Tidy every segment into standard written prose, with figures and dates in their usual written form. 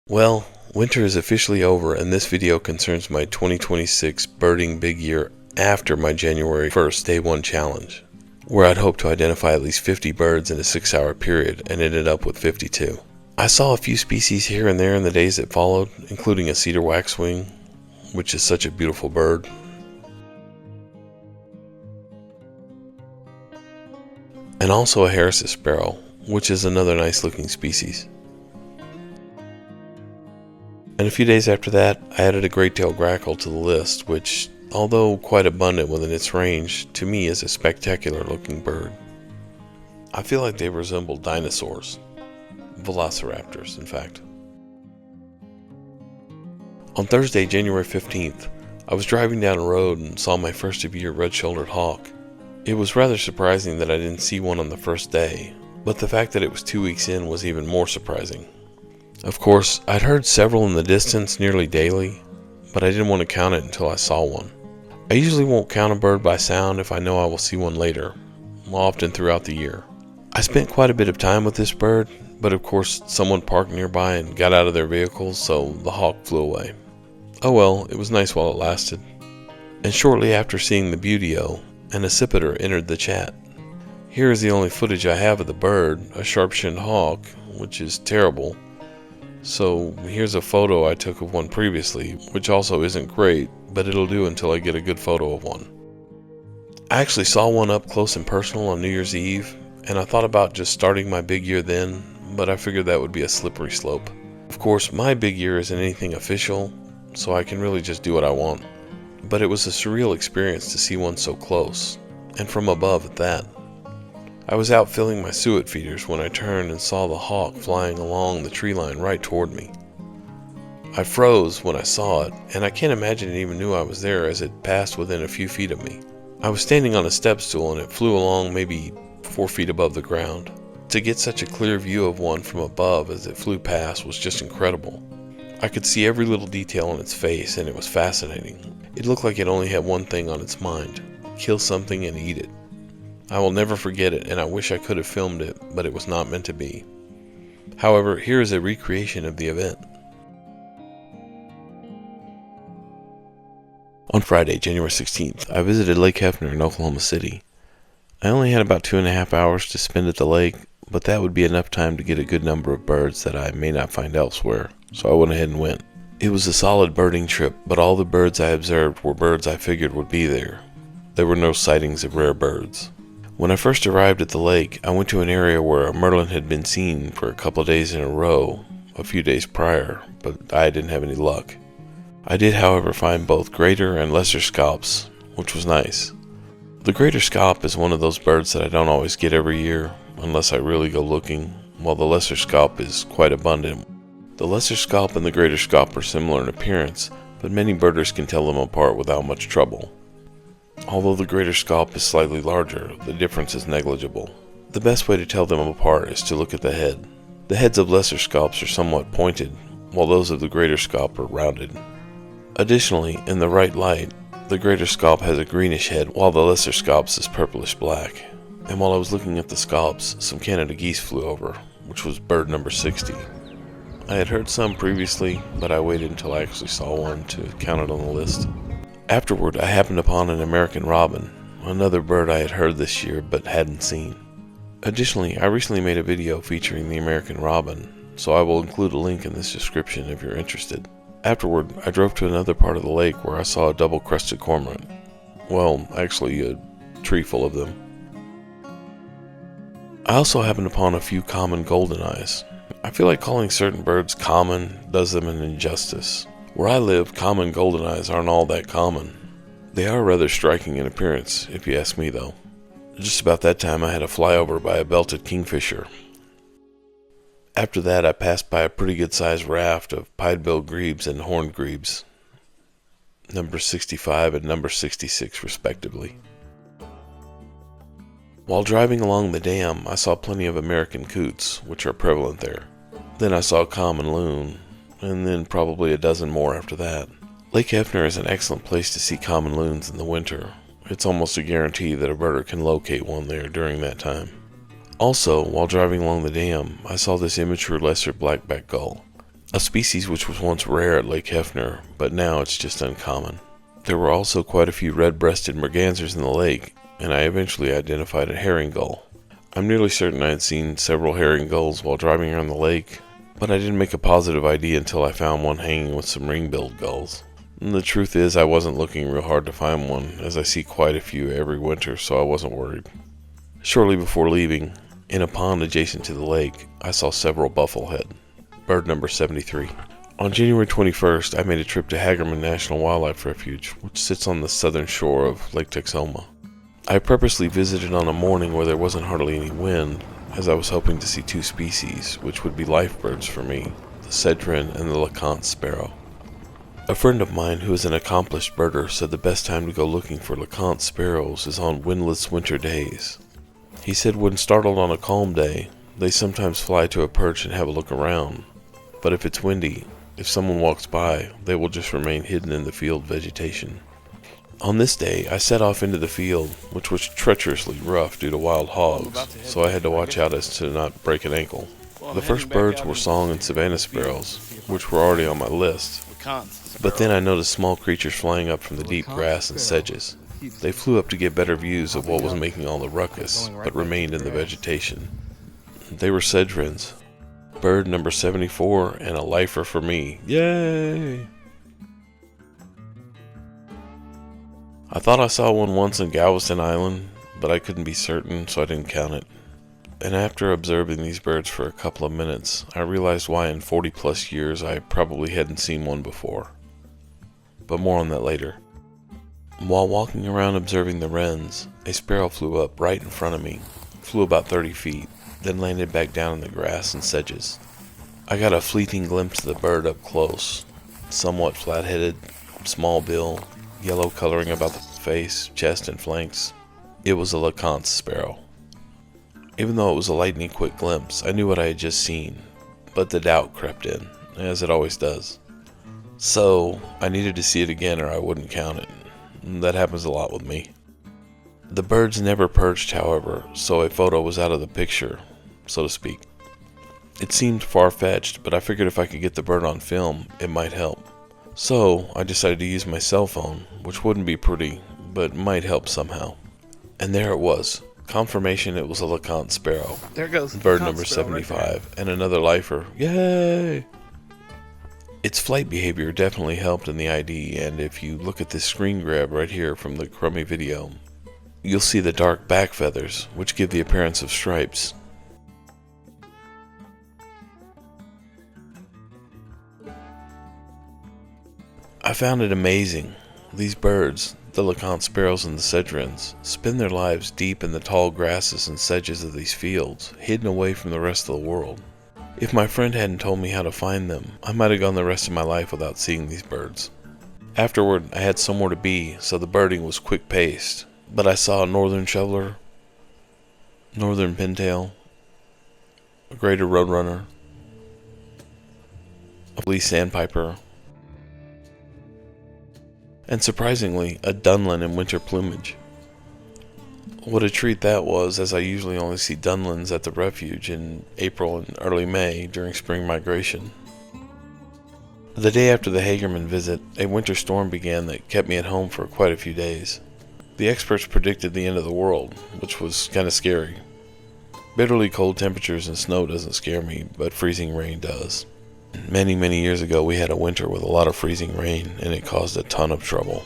Well, winter is officially over, and this video concerns my 2026 birding big year after my January 1st day one challenge, where I'd hoped to identify at least 50 birds in a 6-hour period and ended up with 52. I saw a few species here and there in the days that followed, including a cedar waxwing, which is such a beautiful bird, and also a Harris's sparrow, which is another nice looking species. And a few days after that, I added a great-tailed grackle to the list, which, although quite abundant within its range, to me is a spectacular looking bird. I feel like they resemble dinosaurs, velociraptors in fact. On Thursday, January 15th, I was driving down a road and saw my first of year red-shouldered hawk. It was rather surprising that I didn't see one on the first day, but the fact that it was 2 weeks in was even more surprising. Of course, I'd heard several in the distance nearly daily, but I didn't want to count it until I saw one. I usually won't count a bird by sound if I know I will see one later, often throughout the year. I spent quite a bit of time with this bird, but of course someone parked nearby and got out of their vehicles, so the hawk flew away. Oh well, it was nice while it lasted. And shortly after seeing the Buteo, an accipiter entered the chat. Here is the only footage I have of the bird, a sharp-shinned hawk, which is terrible. So here's a photo I took of one previously, which also isn't great, but it'll do until I get a good photo of one. I actually saw one up close and personal on New Year's Eve, and I thought about just starting my big year then, but I figured that would be a slippery slope. Of course, my big year isn't anything official, so I can really just do what I want. But it was a surreal experience to see one so close, and from above at that. I was out filling my suet feeders when I turned and saw the hawk flying along the tree line right toward me. I froze when I saw it, and I can't imagine it even knew I was there as it passed within a few feet of me. I was standing on a step stool and it flew along maybe 4 feet above the ground. To get such a clear view of one from above as it flew past was just incredible. I could see every little detail on its face, and it was fascinating. It looked like it only had one thing on its mind: kill something and eat it. I will never forget it, and I wish I could have filmed it, but it was not meant to be. However, here is a recreation of the event. On Friday, January 16th, I visited Lake Hefner in Oklahoma City. I only had about 2.5 hours to spend at the lake, but that would be enough time to get a good number of birds that I may not find elsewhere, so I went ahead and went. It was a solid birding trip, but all the birds I observed were birds I figured would be there. There were no sightings of rare birds. When I first arrived at the lake, I went to an area where a merlin had been seen for a couple of days in a row a few days prior, but I didn't have any luck. I did, however, find both greater and lesser scaups, which was nice. The greater scaup is one of those birds that I don't always get every year, unless I really go looking, while the lesser scaup is quite abundant. The lesser scaup and the greater scaup are similar in appearance, but many birders can tell them apart without much trouble. Although the greater scaup is slightly larger, the difference is negligible. The best way to tell them apart is to look at the head. The heads of lesser scaups are somewhat pointed, while those of the greater scaup are rounded. Additionally, in the right light, the greater scaup has a greenish head, while the lesser scaups is purplish black. And while I was looking at the scaups, some Canada geese flew over, which was bird number 60. I had heard some previously, but I waited until I actually saw one to count it on the list. Afterward, I happened upon an American robin, another bird I had heard this year but hadn't seen. Additionally, I recently made a video featuring the American robin, so I will include a link in this description if you're interested. Afterward, I drove to another part of the lake where I saw a double-crested cormorant. Well, actually, a tree full of them. I also happened upon a few common golden eyes. I feel like calling certain birds common does them an injustice. Where I live, common golden eyes aren't all that common. They are rather striking in appearance, if you ask me though. Just about that time I had a flyover by a belted kingfisher. After that I passed by a pretty good sized raft of pied-billed grebes and horned grebes, number 65 and number 66 respectively. While driving along the dam, I saw plenty of American coots, which are prevalent there. Then I saw common loon, and then probably a dozen more after that. Lake Hefner is an excellent place to see common loons in the winter. It's almost a guarantee that a birder can locate one there during that time. Also, while driving along the dam, I saw this immature lesser blackback gull. a species which was once rare at Lake Hefner, but now it's just uncommon. There were also quite a few red-breasted mergansers in the lake, and I eventually identified a herring gull. I'm nearly certain I had seen several herring gulls while driving around the lake, but I didn't make a positive ID until I found one hanging with some ring-billed gulls. And the truth is, I wasn't looking real hard to find one, as I see quite a few every winter, so I wasn't worried. Shortly before leaving, in a pond adjacent to the lake, I saw several bufflehead, bird number 73. On January 21st, I made a trip to Hagerman National Wildlife Refuge, which sits on the southern shore of Lake Texoma. I purposely visited on a morning where there wasn't hardly any wind, as I was hoping to see two species, which would be life birds for me, the cedron and the LeConte sparrow. A friend of mine who is an accomplished birder said the best time to go looking for LeConte sparrows is on windless winter days. He said when startled on a calm day, they sometimes fly to a perch and have a look around, but if it's windy, if someone walks by, they will just remain hidden in the field vegetation. On this day, I set off into the field, which was treacherously rough due to wild hogs, so I had to watch out as to not break an ankle. The first birds were song and savanna sparrows, which were already on my list, but then I noticed small creatures flying up from the deep grass and sedges. They flew up to get better views of what was making all the ruckus, but remained in the vegetation. They were cedrons. Bird number 74 and a lifer for me. Yay! I thought I saw one once in Galveston Island, but I couldn't be certain, so I didn't count it. And after observing these birds for a couple of minutes, I realized why in 40 plus years I probably hadn't seen one before. But more on that later. While walking around observing the wrens, a sparrow flew up right in front of me, flew about 30 feet, then landed back down in the grass and sedges. I got a fleeting glimpse of the bird up close, somewhat flat-headed, small bill, yellow coloring about the face, chest, and flanks. It was a LeConte sparrow. Even though it was a lightning-quick glimpse, I knew what I had just seen, but the doubt crept in, as it always does. So, I needed to see it again or I wouldn't count it. That happens a lot with me. The birds never perched, however, so a photo was out of the picture, so to speak. It seemed far-fetched, but I figured if I could get the bird on film, it might help. So, I decided to use my cell phone, which wouldn't be pretty, but might help somehow. And there it was. Confirmation it was a LeConte sparrow. There goes Bird number 75, right, and another lifer. Yay! Its flight behavior definitely helped in the ID, and if you look at this screen grab right here from the crummy video, you'll see the dark back feathers, which give the appearance of stripes. I found it amazing. These birds, the LeConte sparrows and the cedrons, spend their lives deep in the tall grasses and sedges of these fields, hidden away from the rest of the world. If my friend hadn't told me how to find them, I might have gone the rest of my life without seeing these birds. Afterward, I had somewhere to be, so the birding was quick-paced, but I saw a northern shoveler, northern pintail, a greater roadrunner, a police sandpiper, and surprisingly, a dunlin in winter plumage. What a treat that was, as I usually only see dunlins at the refuge in April and early May during spring migration. The day after the Hagerman visit, a winter storm began that kept me at home for quite a few days. The experts predicted the end of the world, which was kind of scary. Bitterly cold temperatures and snow doesn't scare me, but freezing rain does. Many years ago we had a winter with a lot of freezing rain, and it caused a ton of trouble.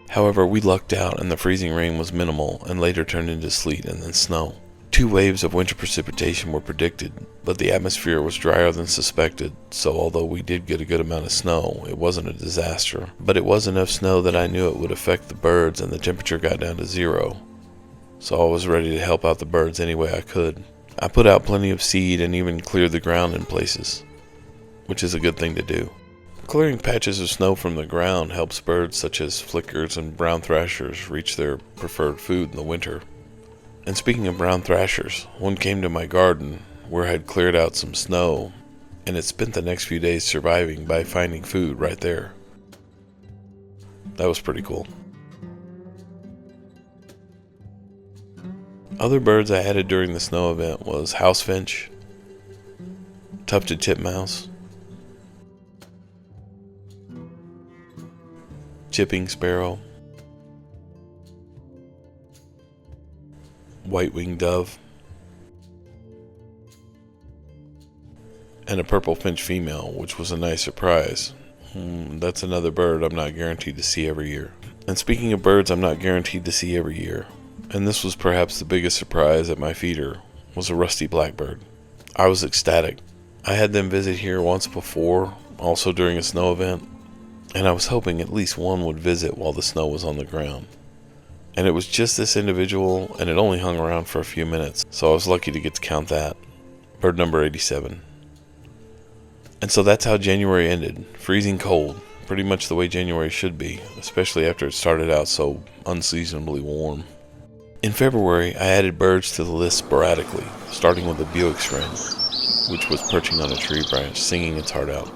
However, we lucked out and the freezing rain was minimal and later turned into sleet and then snow. 2 waves of winter precipitation were predicted, but the atmosphere was drier than suspected, so although we did get a good amount of snow, it wasn't a disaster. But it was enough snow that I knew it would affect the birds and the temperature got down to 0. So I was ready to help out the birds any way I could. I put out plenty of seed and even cleared the ground in places, which is a good thing to do. Clearing patches of snow from the ground helps birds such as flickers and brown thrashers reach their preferred food in the winter. And speaking of brown thrashers, one came to my garden where I had cleared out some snow, and it spent the next few days surviving by finding food right there. That was pretty cool. Other birds I added during the snow event was house finch, tufted titmouse, chipping sparrow, white-winged dove, and a purple finch female, which was a nice surprise. That's another bird I'm not guaranteed to see every year. And speaking of birds I'm not guaranteed to see every year, and this was perhaps the biggest surprise at my feeder, was a rusty blackbird. I was ecstatic. I had them visit here once before, also during a snow event, and I was hoping at least one would visit while the snow was on the ground. And it was just this individual, and it only hung around for a few minutes, so I was lucky to get to count that. Bird number 87. And so that's how January ended. Freezing cold. Pretty much the way January should be, especially after it started out so unseasonably warm. In February, I added birds to the list sporadically, starting with the Bewick's wren, which was perching on a tree branch, singing its heart out.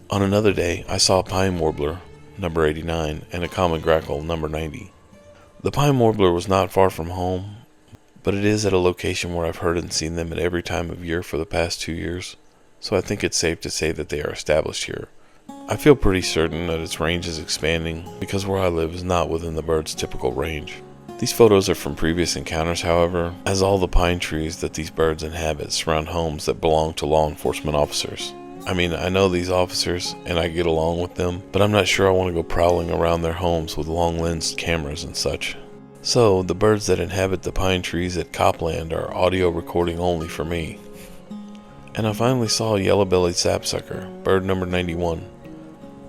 On another day, I saw a pine warbler, number 89, and a common grackle, number 90. The pine warbler was not far from home, but it is at a location where I've heard and seen them at every time of year for the past 2 years, so I think it's safe to say that they are established here. I feel pretty certain that its range is expanding, because where I live is not within the bird's typical range. These photos are from previous encounters, however, as all the pine trees that these birds inhabit surround homes that belong to law enforcement officers. I mean, I know these officers, and I get along with them, but I'm not sure I want to go prowling around their homes with long-lensed cameras and such. So, the birds that inhabit the pine trees at Copland are audio recording only for me. And I finally saw a yellow-bellied sapsucker, bird number 91.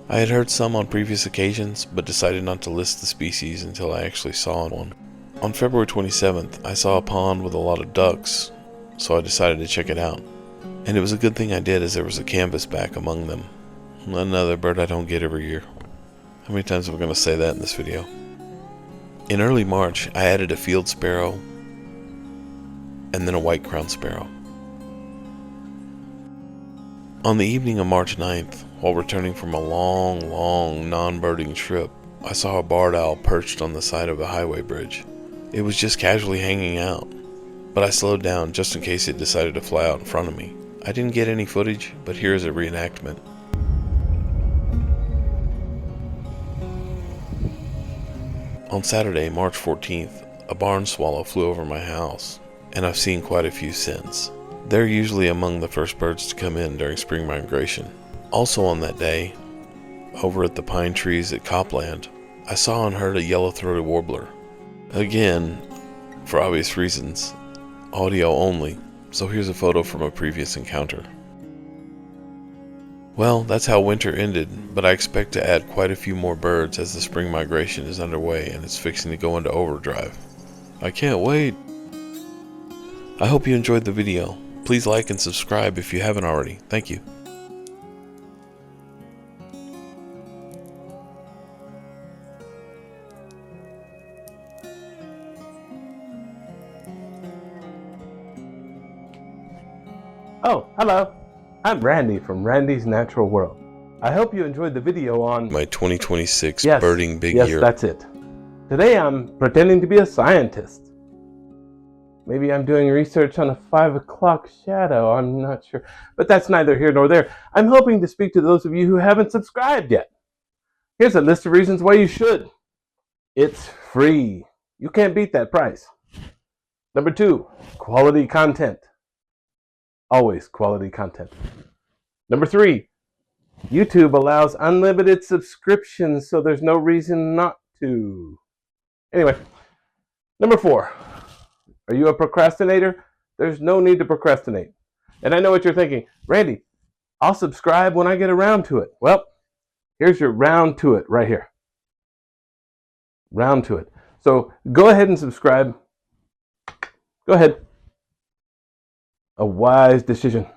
I had heard some on previous occasions, but decided not to list the species until I actually saw one. On February 27th, I saw a pond with a lot of ducks, so I decided to check it out. And it was a good thing I did, as there was a canvasback among them. Another bird I don't get every year. How many times am I going to say that in this video? In early March, I added a field sparrow and then a white-crowned sparrow. On the evening of March 9th, while returning from a long non-birding trip, I saw a barred owl perched on the side of a highway bridge. It was just casually hanging out, but I slowed down just in case it decided to fly out in front of me. I didn't get any footage, but here is a reenactment. On Saturday, March 14th, a barn swallow flew over my house, and I've seen quite a few since. They're usually among the first birds to come in during spring migration. Also on that day, over at the pine trees at Copland, I saw and heard a yellow-throated warbler. Again, for obvious reasons, audio only. So here's a photo from a previous encounter. Well, that's how winter ended, but I expect to add quite a few more birds as the spring migration is underway and it's fixing to go into overdrive. I can't wait! I hope you enjoyed the video. Please like and subscribe if you haven't already. Thank you. Oh, hello. I'm Randy from Randy's Natural World. I hope you enjoyed the video on My 2026 Yes, birding big yes, year. that's it. Today I'm pretending to be a scientist. Maybe I'm doing research on a 5 o'clock shadow, I'm not sure. But that's neither here nor there. I'm hoping to speak to those of you who haven't subscribed yet. Here's a list of reasons why you should. It's free. You can't beat that price. Number 2, quality content. Always quality content. Number 3, YouTube allows unlimited subscriptions, so there's no reason not to. Anyway, number 4, are you a procrastinator? There's no need to procrastinate. And I know what you're thinking, Randy, I'll subscribe when I get around to it. Well, here's your round to it right here. Round to it. So go ahead and subscribe. Go ahead. A wise decision.